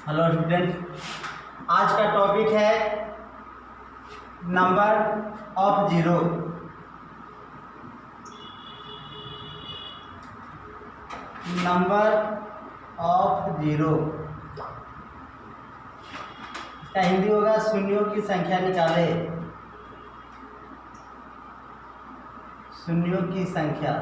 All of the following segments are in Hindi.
हेलो स्टूडेंट, आज का टॉपिक है number of zero. Number of zero इसका हिंदी होगा शून्यों की संख्या निकाले। शून्यों की संख्या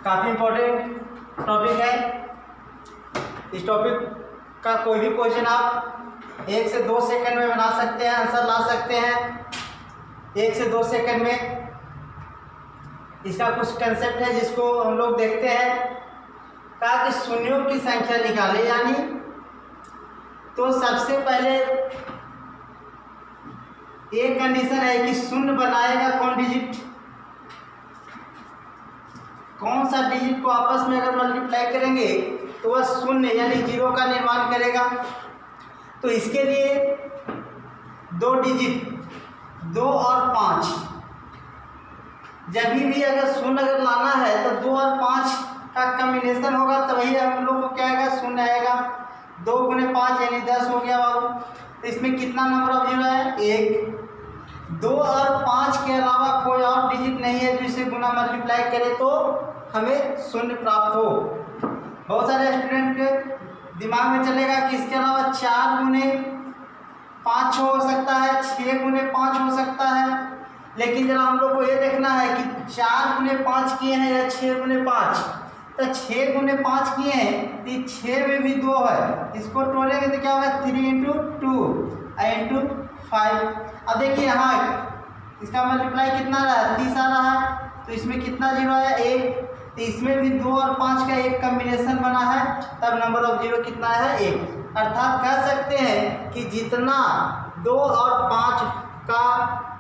काफी इंपॉर्टेंट टॉपिक है। इस टॉपिक का कोई भी क्वेश्चन आप 1 से 2 सेकंड में बना सकते हैं, आंसर ला सकते हैं 1 से 2 सेकंड में। इसका कुछ कंसेप्ट है जिसको हम लोग देखते हैं। कहा कि शून्यों की संख्या निकाले, यानी तो सबसे पहले एक कंडीशन है कि शून्य बनाएगा कौन डिजिट, कौन सा डिजिट को आपस में अगर मल्टीप्लाई करेंगे तो वह शून्य यानी जीरो का निर्माण करेगा। तो इसके लिए दो डिजिट 2 और 5, जब भी अगर शून्य अगर लाना है तो 2 और 5 का कॉम्बिनेशन होगा, तभी हम लोग को क्या आएगा, शून्य आएगा। 2 गुने 5 यानी 10 हो गया बाबू। तो इसमें कितना नंबर ऑफ जीरो है, 1। 2 और 5 के अलावा कोई और डिजिट नहीं है जिसे गुना मल्टीप्लाई करे तो हमें शून्य प्राप्त हो। बहुत सारे स्टूडेंट के दिमाग में चलेगा कि इसके अलावा 4 गुने 5 हो सकता है, 6 गुने 5 हो सकता है, लेकिन जरा हम लोग को ये देखना है कि 4 गुने 5 किए हैं या 6 गुने 5। तो 6 गुने 5 किए हैं तो 6 में भी 2 है, इसको तोड़ेंगे तो क्या होगा, 3 × 2 × 5। अब देखिए यहाँ इसका मल्टीप्लाई कितना रहा है, 30 आ रहा है। तो इसमें कितना जीरो है, 1। तो इसमें भी 2 और 5 का एक कॉम्बिनेशन बना है, तब नंबर ऑफ जीरो कितना है, 1। अर्थात कह सकते हैं कि जितना 2 और 5 का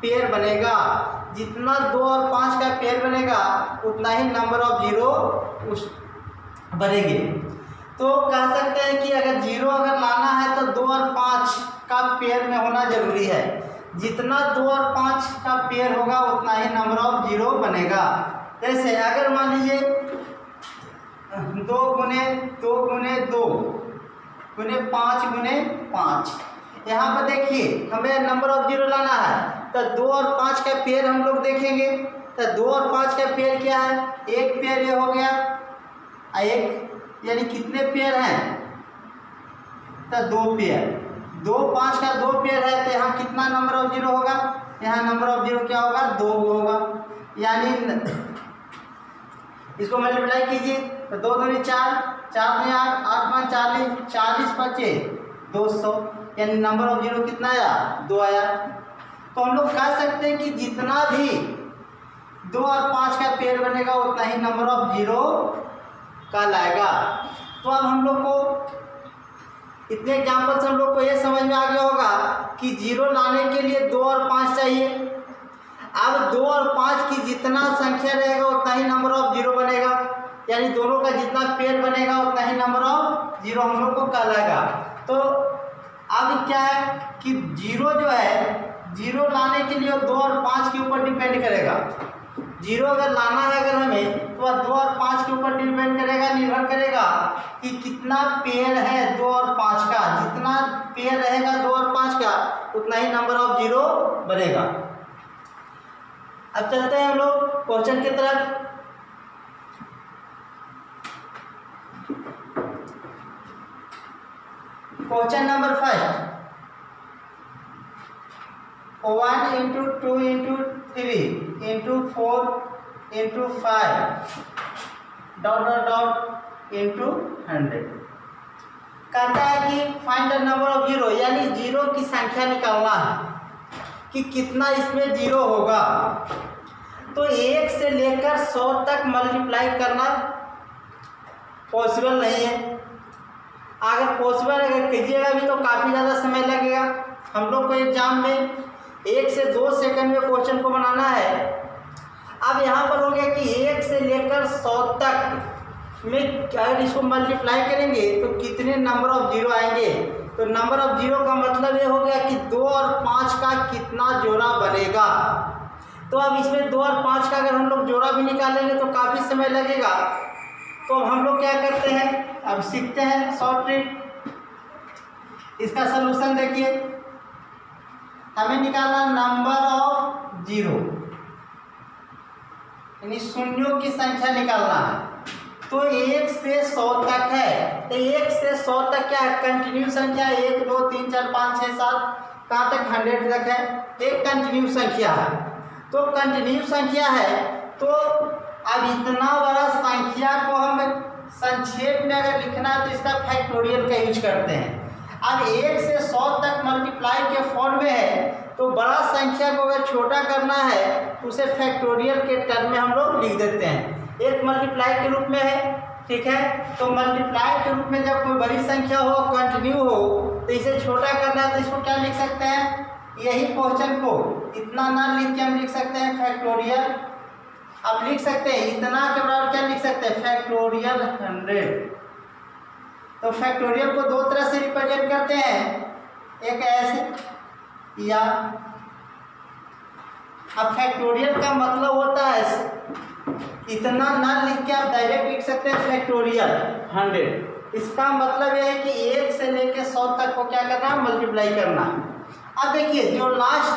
पेयर बनेगा, जितना 2 और 5 का पेयर बनेगा उतना ही नंबर ऑफ जीरो उस बनेंगे। तो कह सकते हैं कि अगर जीरो अगर लाना है तो 2 और 5 का पेयर में होना जरूरी है। जितना 2 और 5 का पेयर होगा उतना ही नंबर ऑफ जीरो बनेगा। जैसे अगर मान लीजिए 2 गुने 2 गुने 2 गुने 5 गुने 5, यहाँ पर देखिए हमें नंबर ऑफ जीरो लाना है तो 2 और 5 का पेयर हम लोग देखेंगे। तो 2 और 5 का पेयर क्या है, एक पेयर ये हो गया, एक यानी कितने पेयर हैं, तो 2 पेयर। 2 5 का 2 पेयर है तो यहाँ कितना नंबर ऑफ जीरो होगा, यहाँ नंबर ऑफ जीरो क्या होगा, 2 होगा। यानी इसको मल्टीप्लाई कीजिए तो 2 दूनी 4, 4 दूनी 8, 8 पाँच 40, 40 पचे 200, यानी नंबर ऑफ जीरो कितना आया, 2 आया। तो हम लोग कह सकते हैं कि जितना भी 2 और 5 का पेयर बनेगा उतना ही नंबर ऑफ जीरो का लाएगा। तो अब हम लोग को इतने एग्जाम्पल से हम लोग को ये समझ में आ गया होगा कि जीरो लाने के लिए 2 और 5 चाहिए। अब 2 और 5 की जितना संख्या रहेगा उतना ही नंबर ऑफ जीरो बनेगा, यानी दोनों का जितना पेयर बनेगा उतना ही नंबर ऑफ जीरो हम लोग को कहलाएगा। तो अब क्या है कि जीरो जो है, जीरो लाने के लिए 2 और 5 के ऊपर डिपेंड करेगा। जीरो अगर लाना है अगर हमें तो 2 और 5 के ऊपर डिपेंड करेगा, निर्भर करेगा कि कितना पेयर है 2 और 5 का। जितना पेयर रहेगा 2 और 5 का उतना ही नंबर ऑफ जीरो बनेगा। अब चलते हैं हम लोग क्वेश्चन की तरफ। Question number 1, 1 × 2 × 3 × 4 × 5 ... × 100। कहता है कि find the number of zero, यानी जीरो की संख्या निकालना है कि कितना इसमें जीरो होगा। तो 1 से लेकर 100 तक मल्टीप्लाई करना पॉसिबल नहीं है। अगर पॉसिबल अगर कीजिएगा भी तो काफ़ी ज़्यादा समय लगेगा। हम लोग को एग्जाम में 1 से 2 सेकंड में क्वेश्चन को बनाना है। अब यहाँ पर हो गया कि 1 से लेकर 100 तक में अगर इसको मल्टीप्लाई करेंगे तो कितने नंबर ऑफ जीरो आएंगे। तो नंबर ऑफ जीरो का मतलब ये हो गया कि 2 और 5 का कितना जोड़ा बनेगा। तो अब इसमें 2 और 5 का अगर हम लोग जोड़ा भी निकालेंगे तो काफ़ी समय लगेगा। तो अब हम लोग क्या करते हैं, अब सीखते हैं शॉर्ट ट्रिक। इसका सलूशन देखिए, हमें निकालना नंबर ऑफ जीरो, यानी शून्यों की संख्या निकालना है। तो 1 से 100 तक है, तो 1 से 100 तक क्या है, कंटिन्यू संख्या, 1 2 3 4 5 6 7 कहाँ तक 100 तक है, एक कंटिन्यू संख्या है। तो कंटिन्यू संख्या है, तो अब इतना बड़ा संख्या को हम संक्षेप में अगर लिखना है तो इसका फैक्टोरियल का यूज करते हैं। अब 1 से 100 तक मल्टीप्लाई के फॉर्म में है, तो बड़ा संख्या को अगर छोटा करना है तो उसे फैक्टोरियल के टर्म में हम लोग लिख देते हैं, एक मल्टीप्लाई के रूप में है, ठीक है। तो मल्टीप्लाई के रूप में जब कोई बड़ी संख्या हो, कंटिन्यू हो, तो इसे छोटा करना है तो इसको क्या लिख सकते हैं, यही क्वेश्चन को इतना ना लिख के हम लिख सकते हैं फैक्टोरियल। आप लिख सकते हैं इतना के बराबर क्या लिख सकते हैं, फैक्टोरियल 100। तो फैक्टोरियल को दो तरह से रिप्रेजेंट करते हैं, एक ऐसे या, अब फैक्टोरियल का मतलब होता है इतना ना लिख के आप डायरेक्ट लिख सकते हैं फैक्टोरियल 100। इसका मतलब यह है कि 1 से लेकर 100 तक को क्या करना है, मल्टीप्लाई करना है। अब देखिए जो लास्ट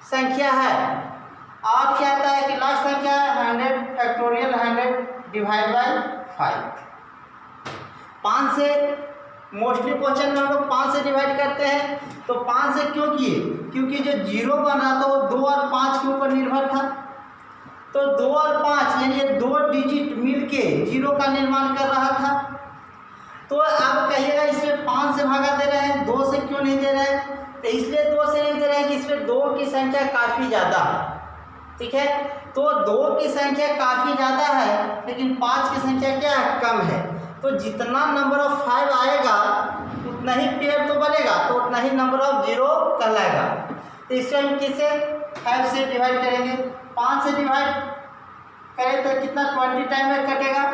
संख्या है, और क्या आता है कि लास्ट संख्या है 100 फैक्टोरियल 100 डिवाइड बाई 5। 5 से मोस्टली क्वेश्चन में हम लोग 5 से डिवाइड करते हैं। तो 5 से क्यों किए, क्योंकि जो जीरो बना था वो 2 और 5 के ऊपर निर्भर था। तो 2 और 5 यानी 2 डिजिट मिलके जीरो का निर्माण कर रहा था। तो आप कहिएगा इसमें 5 से भागा दे रहे हैं, 2 से क्यों नहीं दे रहे हैं, तो इसलिए 2 से नहीं दे रहे हैं कि इसमें 2 की संख्या काफ़ी ज़्यादा है, ठीक है। तो 2 की संख्या काफ़ी ज़्यादा है लेकिन 5 की संख्या क्या है, कम है। तो जितना नंबर ऑफ 5 आएगा उतना ही पेयर तो बनेगा, तो उतना ही नंबर ऑफ जीरो कहलाएगा। तो इसे हम किसे 5 से डिवाइड करेंगे, 5 से डिवाइड करें तो कितना 20 टाइम में कटेगा।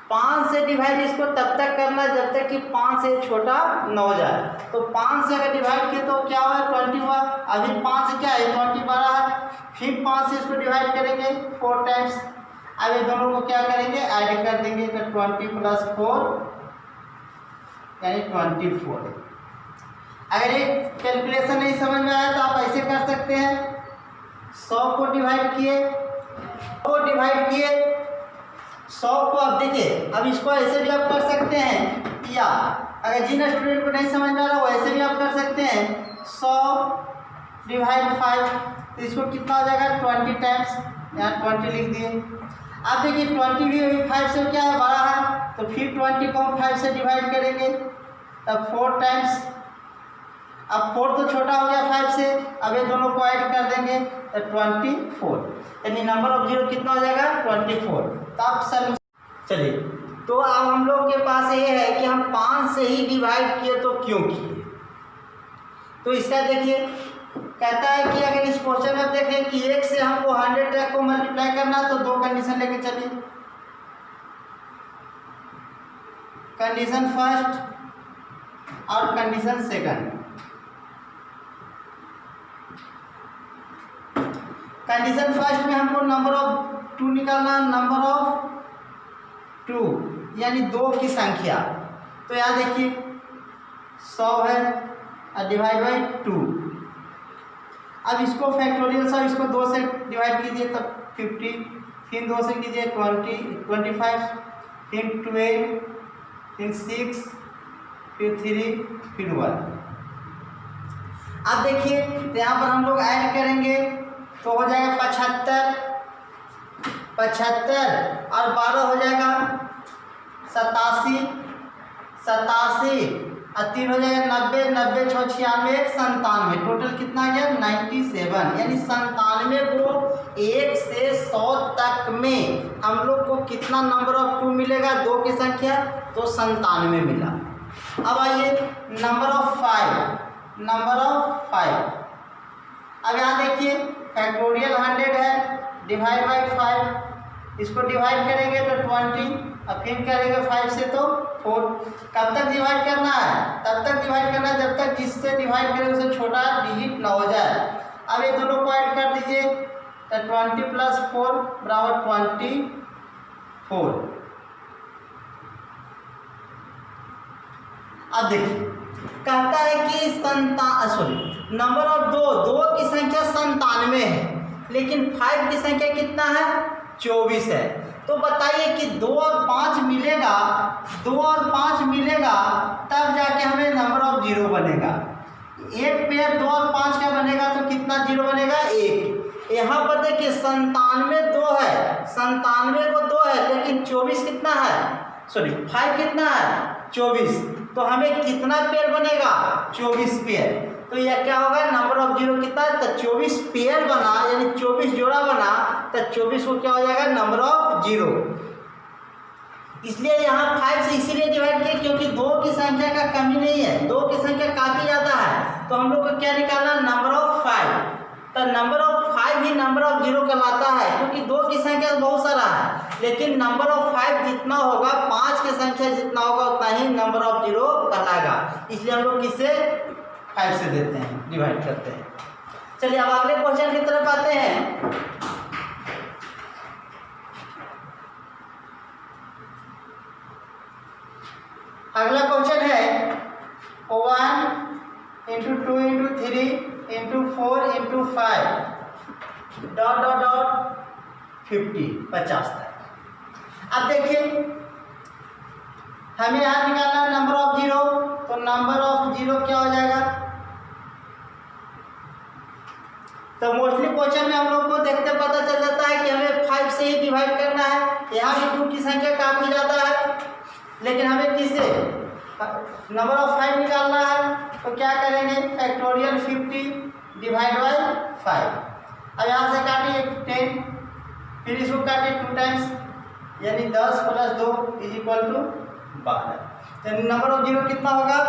5 से डिवाइड इसको तब तक करना जब तक कि 5 से छोटा न हो जाए। तो 5 से अगर डिवाइड किया तो क्या हुआ, 20 हुआ। अभी 5 से क्या है, 20 बड़ा है, फिर 5 से इसको डिवाइड करेंगे 4 टाइम्स। अब ये दोनों को क्या करेंगे, ऐड कर देंगे, तो 20 + 4 यानी 24। अगर ये कैलकुलेशन नहीं समझ में आया तो आप ऐसे कर सकते हैं, 100 को डिवाइड किए, 100 को अब देखिए, अब इसको ऐसे भी आप कर सकते हैं, या अगर जिन स्टूडेंट को नहीं समझ में आ रहा वो ऐसे भी आप कर सकते हैं, 100 / 5, तो इसको कितना हो जाएगा 20 टाइम्स, यहाँ 20 लिख दिए। अब देखिए 20 भी 5 से क्या है, बड़ा है, तो फिर 20 को हम 5 से डिवाइड करेंगे, तब 4 टाइम्स। अब 4 तो छोटा हो गया 5 से, अब ये दोनों को ऐड कर देंगे तो 24, यानी नंबर ऑफ जीरो कितना हो जाएगा 24। तो आप सर चलिए, तो अब हम लोग के पास ये है कि हम 5 से ही डिवाइड किए तो क्यों किए। तो इसका देखिए कहता है कि अगर इस क्वेश्चन में देखें कि 1 से हमको 100 तक को मल्टीप्लाई करना है तो 2 कंडीशन लेके चलिए। कंडीशन फर्स्ट और कंडीशन सेकंड। कंडीशन फर्स्ट में हमको नंबर ऑफ 2 निकालना, नंबर ऑफ 2 यानी 2 की संख्या। तो यहाँ देखिए 100 है और डिवाइड बाई 2। अब इसको फैक्टोरियल सब इसको 2 से डिवाइड कीजिए तब 50, फिर 2 से कीजिए 20, 25, फिर 12, फिर 6, फिर 3, फिर 1। अब देखिए यहाँ पर हम लोग ऐड करेंगे तो हो जाएगा 75 और 12 हो जाएगा 87 और 3 हो जाएगा 90, 90 6 96 97। टोटल कितना आ गया 97, यानी 97 को 1 से 100 तक में हम लोग को कितना नंबर ऑफ 2 मिलेगा, 2 की संख्या, तो 97 मिला। अब आइए नंबर ऑफ 5। अब यहाँ देखिए फैक्टोरियल 100 है, डिवाइड बाई 5, इसको डिवाइड करेंगे तो 20 और फिर करेंगे 5 से तो 4। कब तक डिवाइड करना है, तब तक डिवाइड करना है जब तक जिससे डिवाइड करें उसे छोटा डिजिट ना हो जाए। अब ये दोनों को ऐड कर दीजिए तो 20 + 4 = 24, अब देखिए कहता है कि नंबर ऑफ दो की संख्या 97 है, लेकिन 5 की संख्या कितना है 24 है। तो बताइए कि 2 और 5 मिलेगा, 2 और 5 मिलेगा तब जाके हमें नंबर ऑफ जीरो बनेगा। एक पेयर 2 और 5 का बनेगा तो कितना जीरो बनेगा 1। यहाँ पर देखिए 97 2 है, 97 को 2 है, लेकिन 24 कितना है, सॉरी 5 कितना है 24, तो हमें कितना पेयर बनेगा 24 पेयर। तो यह क्या होगा नंबर ऑफ जीरो कितना है, तो 24 पेयर बना यानी 24 जोड़ा बना, तो 24 को क्या हो जाएगा नंबर ऑफ जीरो। इसलिए यहाँ 5 से इसीलिए डिवाइड किया क्योंकि 2 की संख्या का कमी नहीं है, 2 की संख्या काफ़ी ज़्यादा है, तो हम लोग को क्या निकालना नंबर ऑफ 5। तो number of 5 he number of zero कहलाता है, क्योंकि 2 की संख्या बहुत सारा है, लेकिन नंबर ऑफ 5 जितना होगा, 5 की संख्या जितना होगा उतना ही नंबर ऑफ जीरो कहलाएगा। इसलिए हम लोग किसे 5 से देते हैं, डिवाइड करते हैं। चलिए अब अगले क्वेश्चन की तरफ आते हैं। अगला क्वेश्चन है 1 × 2 × 3 × 4 × 5 डॉट 50 तक। अब देखिए हमें यहाँ निकालना नंबर ऑफ जीरो, तो नंबर ऑफ जीरो क्या हो जाएगा, तो मोस्टली क्वेश्चन में हम लोग को देखते पता चल जाता है कि हमें 5 से ही डिवाइड करना है। यहाँ भी 2 की संख्या काफ़ी ज़्यादा है, लेकिन हमें किससे नंबर ऑफ 5 निकालना है, तो क्या करेंगे फैक्टोरियल 50 डिवाइड बाय 5। अब यहाँ से काटिए 10, फिर इसको काटिए 2 टाइम्स यानी 10 + 2 = 12। यानी नंबर ऑफ जीरो कितना होगा,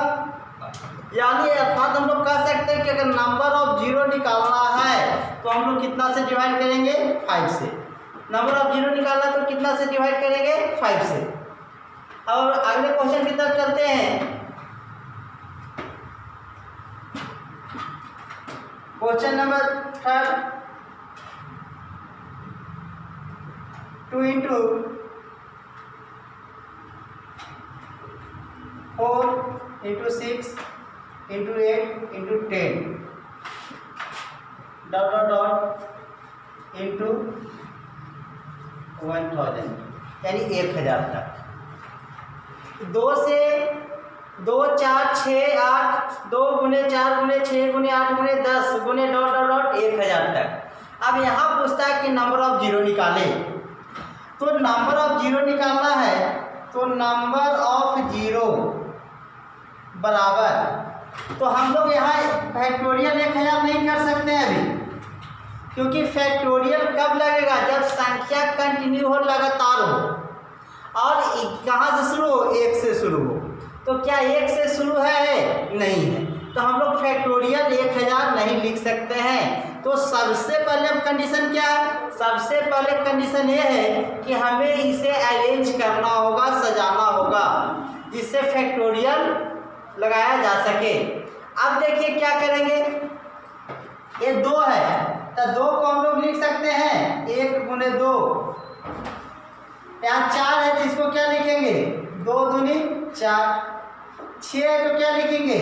यानी अर्थात हम लोग कह सकते हैं कि अगर नंबर ऑफ जीरो निकालना है तो हम लोग कितना से डिवाइड करेंगे 5 से। नंबर ऑफ जीरो निकालना तो कितना से डिवाइड करेंगे 5 से। अब अगले क्वेश्चन की तरफ चलते हैं। क्वेश्चन नंबर 3 2 × 4 × 6 × 8 × 10 डॉट इंटू 1000 यानी 1000 तक। 2 से 2 4 6 8 2 × 4 × 6 × 8 × 10 × डॉट 1000 तक। अब यहाँ पूछता है कि नंबर ऑफ जीरो निकाले, तो नंबर ऑफ जीरो निकालना है तो नंबर ऑफ जीरो बराबर, तो हम लोग यहाँ फैक्टोरियल 1000 नहीं कर सकते हैं अभी, क्योंकि फैक्टोरियल कब लगेगा जब संख्या कंटिन्यू हो, लगातार हो, और कहाँ से शुरू हो 1 से शुरू हो। तो क्या 1 से शुरू है, नहीं है, तो हम लोग फैक्टोरियल 1000 नहीं लिख सकते हैं। तो सबसे पहले अब कंडीशन क्या है, सबसे पहले कंडीशन ये है कि हमें इसे अरेंज करना होगा, सजाना होगा, जिससे फैक्टोरियल लगाया जा सके। अब देखिए क्या करेंगे, ये 2 है तो 2 को हम लोग लिख सकते हैं 1 × 2। यहाँ 4 है तो इसको क्या लिखेंगे 2 दूनी 4। 6 है तो क्या लिखेंगे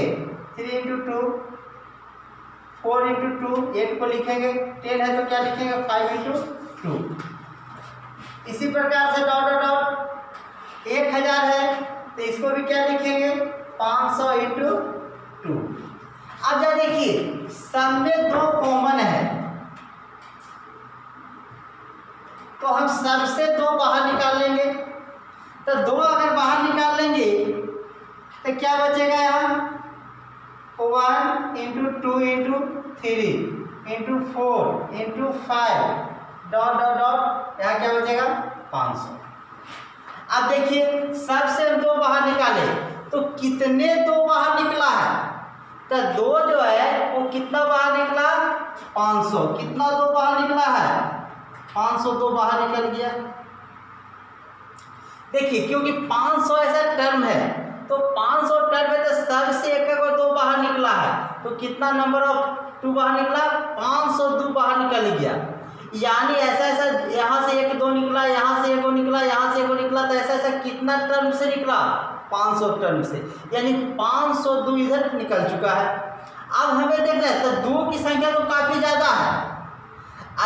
3 × 2, 4 × 2 8 को लिखेंगे। 10 है तो क्या लिखेंगे 5 × 2। इसी प्रकार से डॉट 1000 है तो इसको भी क्या लिखेंगे 500 × 2। अब जब देखिए सब में 2 कॉमन है तो हम सबसे 2 बाहर निकाल लेंगे। तो 2 अगर बाहर निकाल लेंगे तो क्या बचेगा यहाँ 1 × 2 × 3 × 4 × 5 डॉट यहाँ क्या बचेगा 500। अब देखिए सबसे 2 बाहर निकाले तो कितने 2 बाहर निकला है, तो 2 जो है वो कितना बाहर निकला 500। कितना 2 बाहर निकला है 502 बाहर निकल गया। देखिए क्योंकि 500 ऐसा टर्म है तो 500 टर्म है तो सबसे एक 2 बाहर निकला है, तो कितना नंबर ऑफ 2 बाहर निकला 502 बाहर निकल गया। यानी ऐसा यहाँ से 1 2 निकला, यहाँ से 1 निकला, यहाँ से 1 निकला, तो ऐसा कितना टर्म से निकला 500 टर्म से, यानी 502 इधर निकल चुका है। अब हमें देखना है तो 2 की संख्या तो काफ़ी ज़्यादा है,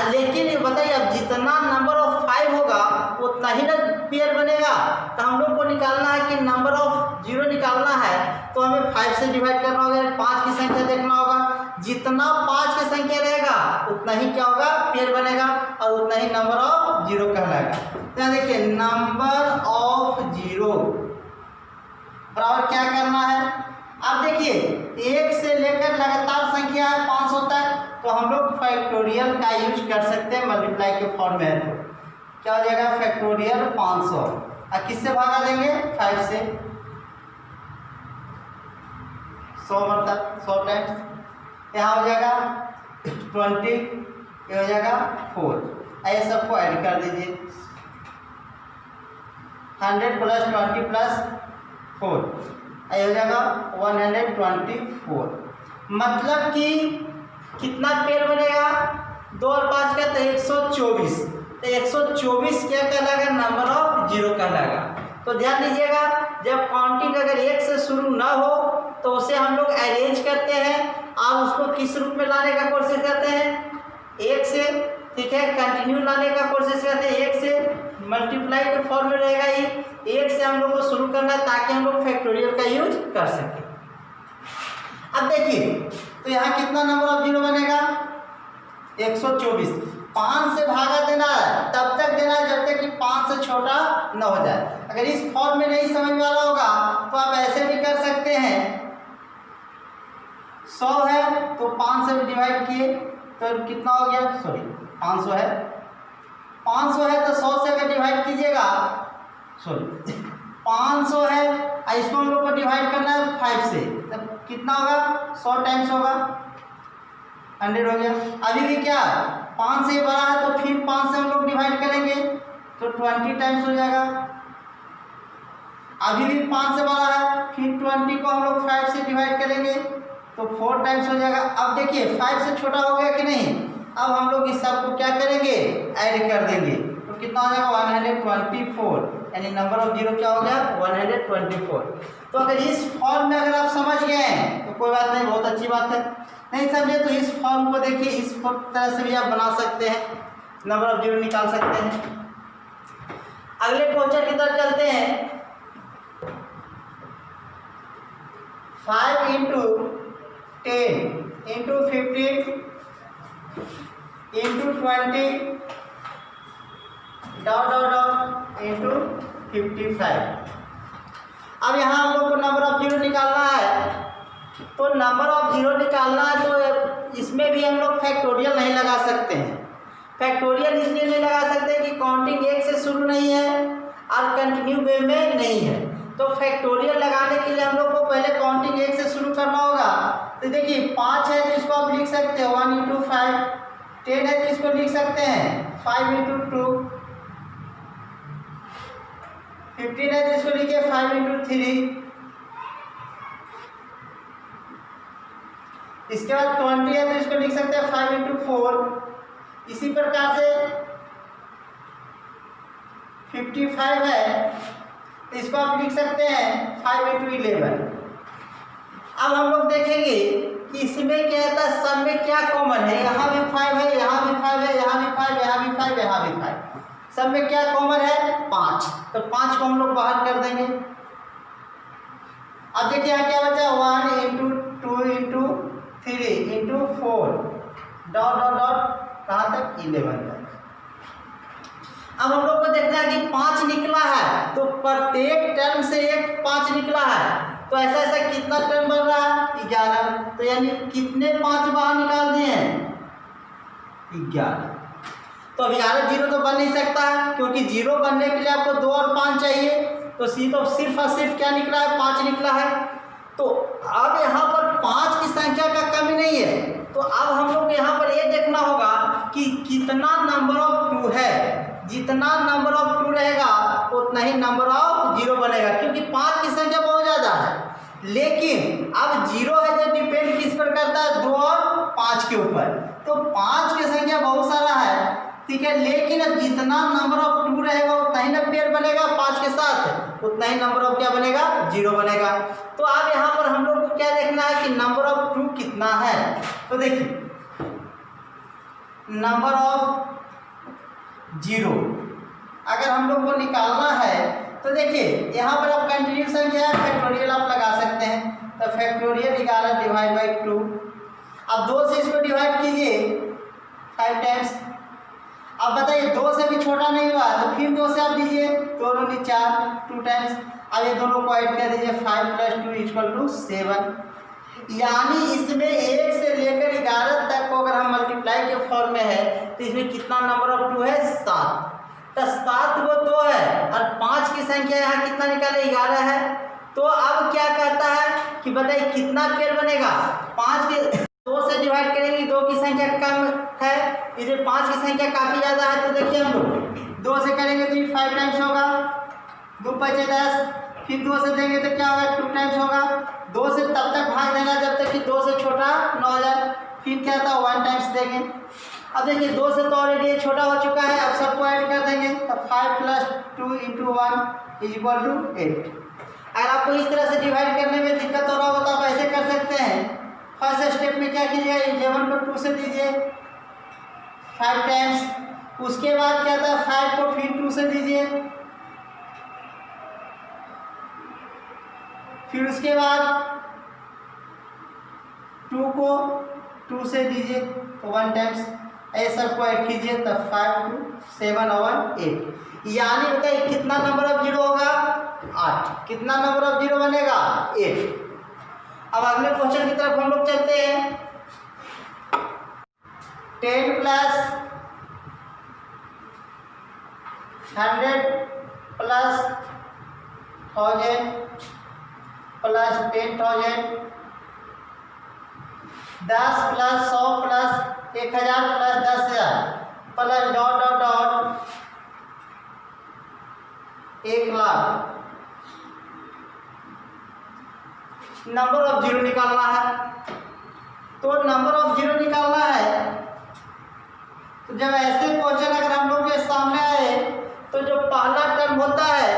लेकिन ये बताइए अब जितना नंबर ऑफ 5 होगा उतना ही ना पेयर बनेगा। तो हम लोग को निकालना है कि नंबर ऑफ 0 निकालना है, तो हमें 5 से डिवाइड करना होगा, 5 की संख्या देखना होगा। जितना 5 की संख्या रहेगा उतना ही क्या होगा, पेयर बनेगा, और उतना ही नंबर ऑफ 0 कहलाएगा। तो यहाँ देखिए नंबर ऑफ 0 बराबर क्या करना है। अब देखिए 1 से लेकर लगातार संख्या है 500 तक, तो हम लोग फैक्टोरियल का यूज कर सकते हैं, मल्टीप्लाई के फॉर्म में है तो क्या हो जाएगा, फैक्टोरियल 500। और किससे भागा देंगे, 5 से, 100 मतलब 100 टाइम्स, यहाँ हो जाएगा 20, ये हो जाएगा 4, ऐसे सबको ऐड कर दीजिए। 100 प्लस 20 प्लस 4, ये हो जाएगा 124। मतलब कि कितना पेयर बनेगा, 2 और 5 का, तो 124। तो 124 क्या कहलाएगा, नंबर ऑफ 0 कहलाएगा। तो ध्यान दीजिएगा, जब काउंटिंग अगर 1 से शुरू ना हो तो उसे हम लोग अरेंज करते हैं और उसको किस रूप में लाने का कोशिश करते हैं, 1 से, ठीक है, कंटिन्यू लाने का कोशिश करते हैं 1 से, मल्टीप्लाई के फॉर्म में रहेगा ही, 1 से हम लोग को शुरू करना है ताकि हम लोग फैक्टोरियल का यूज कर सकें। अब देखिए तो यहाँ कितना नंबर ऑफ 0 बनेगा, 124। 5 से भागा देना है, तब तक देना है जब तक कि 5 से छोटा न हो जाए। अगर इस फॉर्म में नहीं समझ में आ रहा होगा तो आप ऐसे भी कर सकते हैं, 100 है तो 5 से डिवाइड किए तो कितना हो गया, सॉरी 500 है, 500 है तो 100 से अगर डिवाइड कीजिएगा, सॉरी 500 है और इसको हम लोग को डिवाइड करना है 5 से, तब कितना होगा, 100 टाइम्स होगा, 100 हो गया। अभी भी क्या 5 से बड़ा है तो फिर 5 से हम लोग डिवाइड करेंगे तो 20 टाइम्स हो जाएगा। अभी भी 5 से बड़ा है, फिर 20 को हम लोग 5 से डिवाइड करेंगे तो 4 टाइम्स हो जाएगा। अब देखिए 5 से छोटा हो गया कि नहीं, अब हम लोग इस सब को क्या करेंगे, ऐड कर देंगे, तो कितना हो जाएगा, 124, यानी नंबर ऑफ 0 क्या हो गया, 124। तो अगर इस फॉर्म में अगर आप समझ गए हैं तो कोई बात नहीं, बहुत अच्छी बात है। नहीं समझे तो इस फॉर्म को देखिए, इस तरह से भी आप बना सकते हैं, नंबर ऑफ 0 निकाल सकते हैं। अगले क्वेश्चन की तरफ चलते हैं। 5 × 10 × 15 × 20 डॉट डॉट डॉट इंटू 55। अब यहाँ हम लोग को नंबर ऑफ 0 निकालना है, तो नंबर ऑफ 0 निकालना है तो इसमें भी हम लोग फैक्टोरियल नहीं लगा सकते हैं। फैक्टोरियल इसलिए नहीं लगा सकते कि काउंटिंग 1 से शुरू नहीं है और कंटिन्यू वे में नहीं है। तो फैक्टोरियल लगाने के लिए हम लोग को पहले काउंटिंग 1 से शुरू करना होगा। तो देखिए 5 है तो इसको आप लिख सकते हैं 1 × 5, 10 है तो इसको लिख सकते हैं 5 × 2, 15 है तो इसको लिखिए 5 × 3, इसके बाद 20 है तो इसको लिख सकते हैं 5 × 4। इसी प्रकार से 55 है तो इसको आप लिख सकते हैं 5 × 11। अब हम लोग देखेंगे कि इसमें क्या होता है, सब में क्या कॉमन है, यहाँ भी 5 है, यहाँ भी 5 है, यहाँ भी 5, यहाँ भी 5, यहाँ भी 5, सब में क्या कॉमन है, 5। तो 5 को हम लोग बाहर कर देंगे। अब देखिए यहाँ क्या बचा, 1 × 2 × 3 × 4 डॉट डॉट डॉट कहाँ तक, 11 तक। अब हम लोग को देखना है कि 5 निकला है तो प्रत्येक टर्म से एक 5 निकला है, तो ऐसा ऐसा कितना टर्म बन रहा है, 11। तो यानी कितने 5 बाहर निकाल दिए हैं, 11। तो अब 11 0 तो बन नहीं सकता है, क्योंकि 0 बनने के लिए आपको 2 और 5 चाहिए, तो तो सिर्फ और सिर्फ क्या निकला है, 5 निकला है। तो अब यहाँ पर 5 की संख्या का कमी नहीं है, तो अब हम लोग यहाँ पर ये देखना होगा कि कितना नंबर ऑफ 2 है। जितना नंबर ऑफ 2 रहेगा उतना ही नंबर ऑफ 0 बनेगा, क्योंकि 5 की संख्या बहुत ज़्यादा है। लेकिन अब 0 है जो डिपेंड किस पर करता है, 2 और 5 के ऊपर। तो 5 की संख्या बहुत सारा है, ठीक है, लेकिन अब जितना नंबर ऑफ 2 रहेगा उतना ही ना पेयर बनेगा 5 के साथ, उतना ही नंबर ऑफ क्या बनेगा 0 बनेगा। तो अब यहाँ पर हम लोग को क्या देखना है कि नंबर ऑफ 2 कितना है। तो देखिए नंबर ऑफ 0 अगर हम लोग को निकालना है तो देखिए यहाँ पर अब कंटिन्यूस संख्या है, फैक्टोरियल आप लगा सकते हैं। तो फैक्टोरियल 11 डिवाइड बाई 2, अब 2 से इसको डिवाइड कीजिए 5 टाइम्स। अब बताइए 2 से भी छोटा नहीं हुआ तो फिर 2 से आप दीजिए, दोनों ने 4 2 टाइम्स। अब ये दोनों को ऐड कर दीजिए 5 + 2 = 7। यानी इसमें 1 से लेकर 11 तक को अगर हम मल्टीप्लाई के फॉर्म में है तो इसमें कितना नंबर ऑफ 2 है 7। तो 7 वो 2 है और 5 की संख्या यहाँ कितना निकाले 11 है। तो अब क्या कहता है कि बताइए कितना पेयर बनेगा 5 के 2 से डिवाइड करेंगे, 2 की संख्या कम है, इसे 5 की संख्या काफ़ी ज़्यादा है। तो देखिए हम लोग 2 से करेंगे तो ये 5 टाइम्स होगा, 2 × 5 = 10, फिर 2 से देंगे तो क्या होगा 2 टाइम्स होगा। 2 से तब तक भाग देना जब तक कि 2 से छोटा ना हो जाए, फिर क्या था 1 टाइम्स देंगे। अब देखिए 2 से तो ऑलरेडी छोटा हो चुका है, अब सबको ऐड कर देंगे तो 5 + 2 × 1 = 8। अगर आपको इस तरह से डिवाइड करने में दिक्कत हो रहा हो तो आप ऐसे कर सकते हैं। फर्स्ट स्टेप में क्या कीजिएगा 11 को 2 से दीजिए 5 टाइम्स, उसके बाद क्या था 5 को फिर 2 से दीजिए, फिर उसके बाद 2 को 2 से दीजिए तो 1 टाइम्स, ऐसे सबको ऐड कीजिए तो 5 2 7 और 8। यानी बताइए कितना नंबर ऑफ 0 होगा 8। कितना नंबर ऑफ 0 बनेगा 8। अब अगले क्वेश्चन की तरफ हम लोग चलते हैं। 10 + 100 + 1000 + 10,000, 10 + 100 + 1000 + 10,000 प्लस ... 1 लाख। नंबर ऑफ 0 निकालना है। तो नंबर ऑफ 0 निकालना है तो जब ऐसे क्वेश्चन अगर हम लोग के सामने आए तो जो पहला टर्म होता है,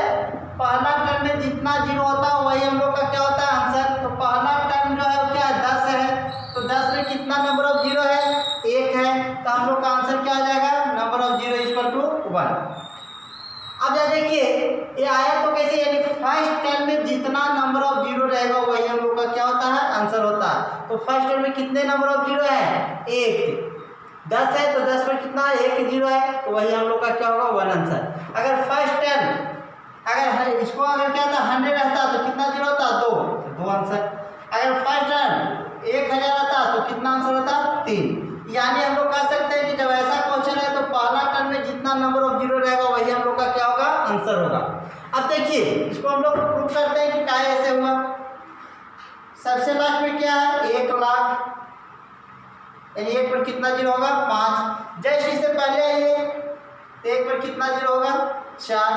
पहला टर्म में जितना 0 होता है वही हम लोग का क्या होता है आंसर। तो पहला टर्म जो है वो क्या है 10 है, तो 10 में कितना नंबर ऑफ 0 है 1 है, तो हम लोग का आंसर क्या हो जाएगा नंबर ऑफ 0 = 1। अब यह देखिए ये आया तो कैसे, यानी फर्स्ट टर्म में जितना नंबर ऑफ 0 रहेगा वही हम लोग का क्या होता है आंसर होता है। तो फर्स्ट टर्म में कितने नंबर ऑफ 0 है 1, 10 है तो 10 पर कितना 1 0 है तो वही हम लोग का क्या होगा 1 आंसर। अगर फर्स्ट टर्म अगर इसको अगर क्या था 100 रहता तो कितना 0 होता 2 आंसर। अगर फर्स्ट टर्म 1000 आता तो कितना आंसर होता 3। यानी हम लोग कह सकते हैं कि जब ऐसा क्वेश्चन है तो पहला टर्म में जितना नंबर ऑफ 0 रहेगा वही हम लोग का क्या होगा आंसर होगा। अब देखिए इसको हम लोग प्रूव करते हैं कि क्या ऐसे हुआ। सबसे लास्ट में क्या है 1 लाख, यानी 1 पर कितना 0 होगा 5। जस्ट इससे पहले आइए 1 पर कितना 0 होगा 4।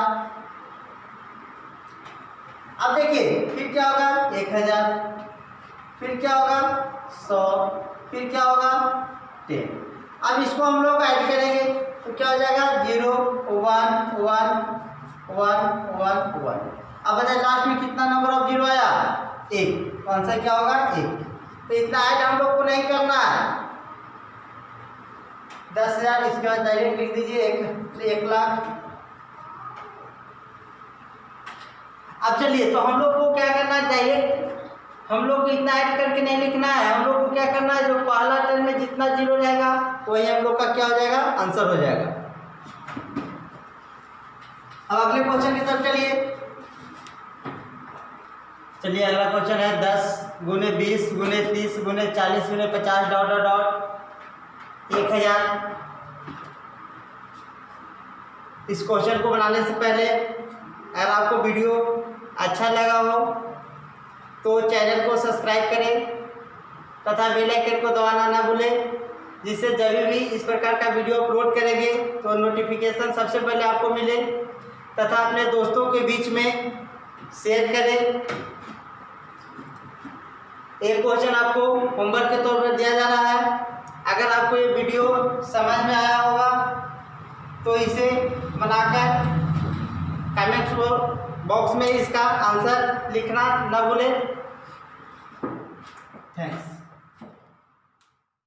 अब देखिए फिर क्या होगा 1000, फिर क्या होगा 100, फिर क्या होगा 10। अब इसको हम लोग ऐड करेंगे तो क्या हो जाएगा 0 1 1 1 1 1। अब बताइए लास्ट में कितना नंबर ऑफ 0 आया 1, तो आंसर क्या होगा 1। तो इतना ऐड हम लोग को नहीं करना है। 10,000 इसके बाद डायरेक्ट लिख दीजिए 1 लाख। अब चलिए तो हम लोग को क्या करना है, डायरेक्ट हम लोग को इतना ऐड करके नहीं लिखना है। हम लोग को क्या करना है, जो पहला टर्म में जितना 0 रहेगा वही हम लोग का क्या हो जाएगा आंसर हो जाएगा। अब अगले क्वेश्चन की तरफ चलिए अगला क्वेश्चन है 10 × 20 × 30 × 40 × 50 ... 1000। इस क्वेश्चन को बनाने से पहले अगर आपको वीडियो अच्छा लगा हो तो चैनल को सब्सक्राइब करें तथा बेल आइकन को दबाना ना भूलें, जिससे जब भी इस प्रकार का वीडियो अपलोड करेंगे तो नोटिफिकेशन सबसे पहले आपको मिले, तथा अपने दोस्तों के बीच में शेयर करें। एक क्वेश्चन आपको होमवर्क के तौर पर दिया जा रहा है। अगर आपको ये वीडियो समझ में आया होगा तो इसे बनाकर कमेंट बॉक्स में इसका आंसर लिखना न भूलें। थैंक्स।